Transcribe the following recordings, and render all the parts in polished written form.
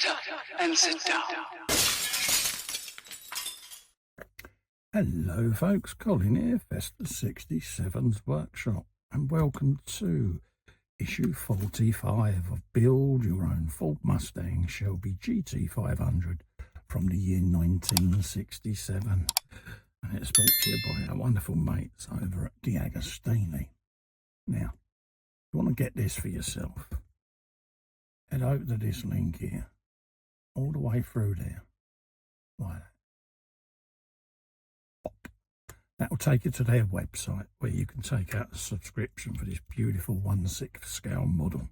Shut up and sit down. Hello folks, Colin here, Festa 67's Workshop, and welcome to issue 45 of Build Your Own Ford Mustang Shelby GT500 from the year 1967. And it's brought to you by our wonderful mates over at DeAgostini. Now, if you want to get this for yourself, head over to this link here, all the way through there, like that. That will take you to their website where you can take out a subscription for this beautiful 1/6 scale model.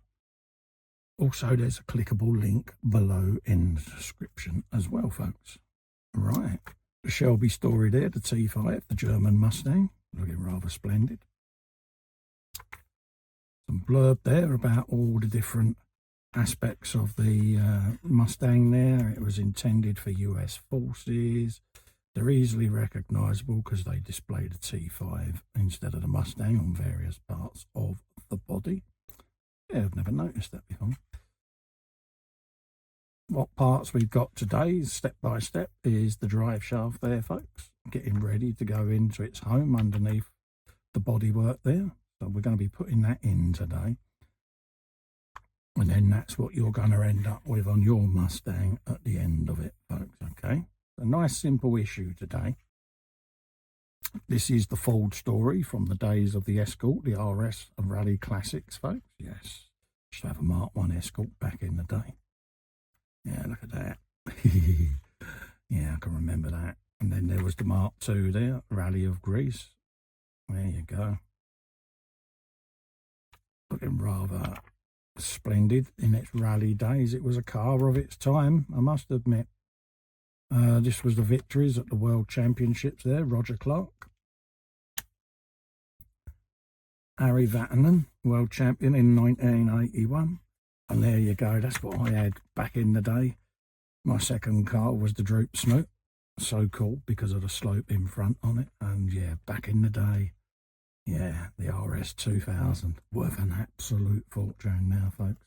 Also, there's a clickable link below in the description as well, folks. Right, the Shelby story there, the T5, the German Mustang, looking rather splendid. Some blurb there about all the different aspects of the Mustang there. It was intended for US forces. They're easily recognisable because they display the T5 instead of the Mustang on various parts of the body. Yeah, I've never noticed that before. What parts we've got today, step by step, is the drive shaft there, folks. Getting ready to go into its home underneath the bodywork there. So we're going to be putting that in today. And then that's what you're going to end up with on your Mustang at the end of it, folks, okay? A nice simple issue today. This is the Ford story from the days of the Escort, the RS and Rally Classics, folks. Yes, used to have a Mark 1 Escort back in the day. Yeah, look at that. Yeah, I can remember that. And then there was the Mark 2 there, Rally of Greece. There you go. Looking rather splendid in its rally days. It was a car of its time, I must admit. This was the victories at the World Championships there, Roger Clark. Harry Vatanen, World Champion in 1981. And there you go, that's what I had back in the day. My second car was the Droop Smoot, so called because of the slope in front on it. And yeah, back in the day, yeah, the RS 2000, worth an absolute fortune now, folks.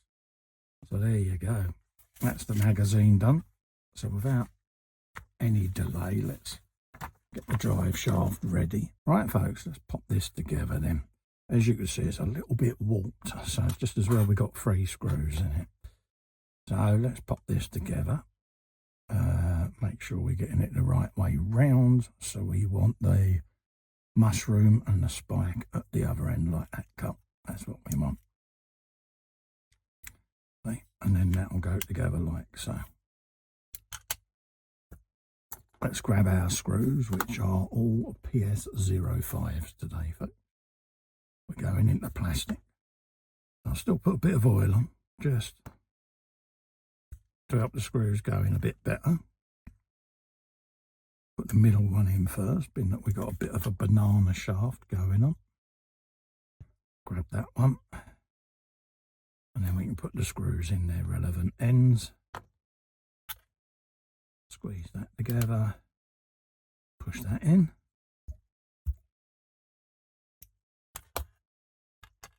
So there you go. That's the magazine done. So without any delay, let's get the drive shaft ready. Right, folks, let's pop this together then. As you can see, it's a little bit warped, so it's just as well we got 3 screws in it. So let's pop this together. Make sure we're getting it the right way round. So we want the mushroom and the spike at the other end like that cut. That's what we want. Okay. And then that will go together like so. Let's grab our screws, which are all PS05s today, folks. We're going into plastic. I'll still put a bit of oil on, just to help the screws go in a bit better. Put the middle one in first, being that we've got a bit of a banana shaft going on. Grab that one. And then we can put the screws in their relevant ends. Squeeze that together, push that in.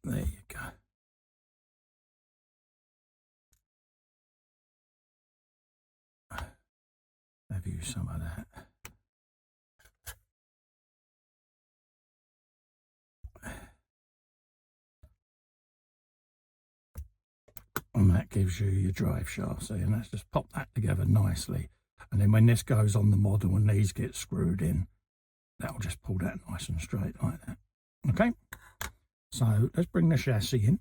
There you go. Have you some of that? And that gives you your drive shaft. See, and let's just pop that together nicely. And then when this goes on the model and these get screwed in, that'll just pull that nice and straight like that. Okay, so let's bring the chassis in.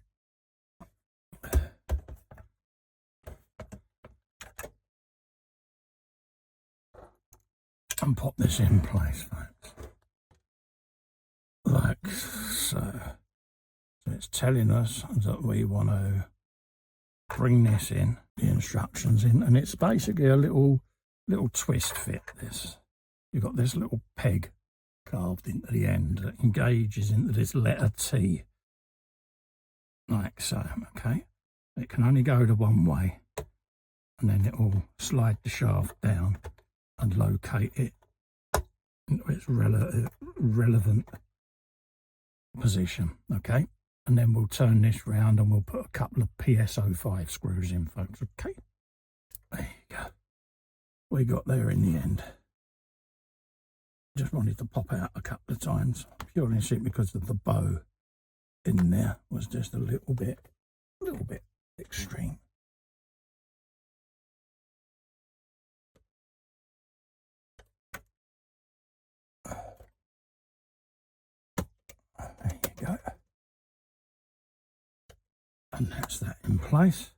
And pop this in place, folks. Like so. So it's telling us that we want to bring this in, the instructions in, and it's basically a little twist fit. This, you've got this little peg carved into the end that engages into this letter T like so. Okay, it can only go to one way, and then it will slide the shaft down and locate it into its relevant position. Okay, and then we'll turn this round and we'll put a couple of PS05 screws in, folks. Okay, there we got there in the end. Just wanted to pop out a couple of times, purely and simply because of the bow in there was just a little bit extreme. There you go. And that's that in place.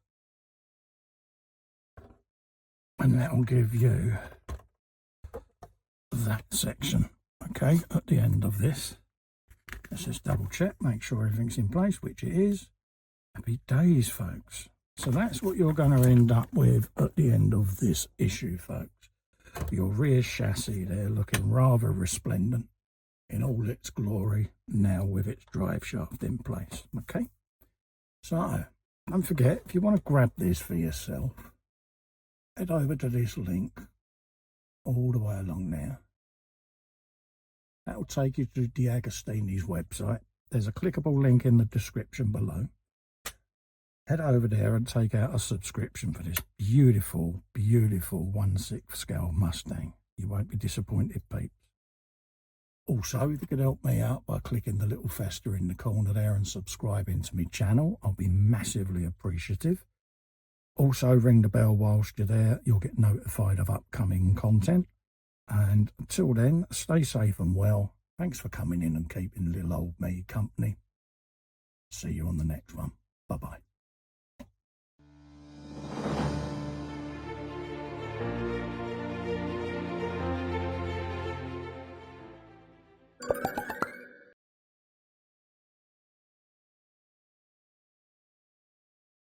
And that will give you that section. Okay, at the end of this. Let's just double check, make sure everything's in place, which it is. Happy days, folks. So that's what you're going to end up with at the end of this issue, folks. Your rear chassis there looking rather resplendent in all its glory, now with its drive shaft in place. Okay, so don't forget, if you want to grab this for yourself, head over to this link all the way along there. That will take you to DeAgostini's website. There's a clickable link in the description below. Head over there and take out a subscription for this beautiful, beautiful 1/6 scale Mustang. You won't be disappointed, peeps. Also, if you could help me out by clicking the little festa in the corner there and subscribing to my channel, I'll be massively appreciative. Also, ring the bell whilst you're there. You'll get notified of upcoming content. And until then, stay safe and well. Thanks for coming in and keeping little old me company. See you on the next one.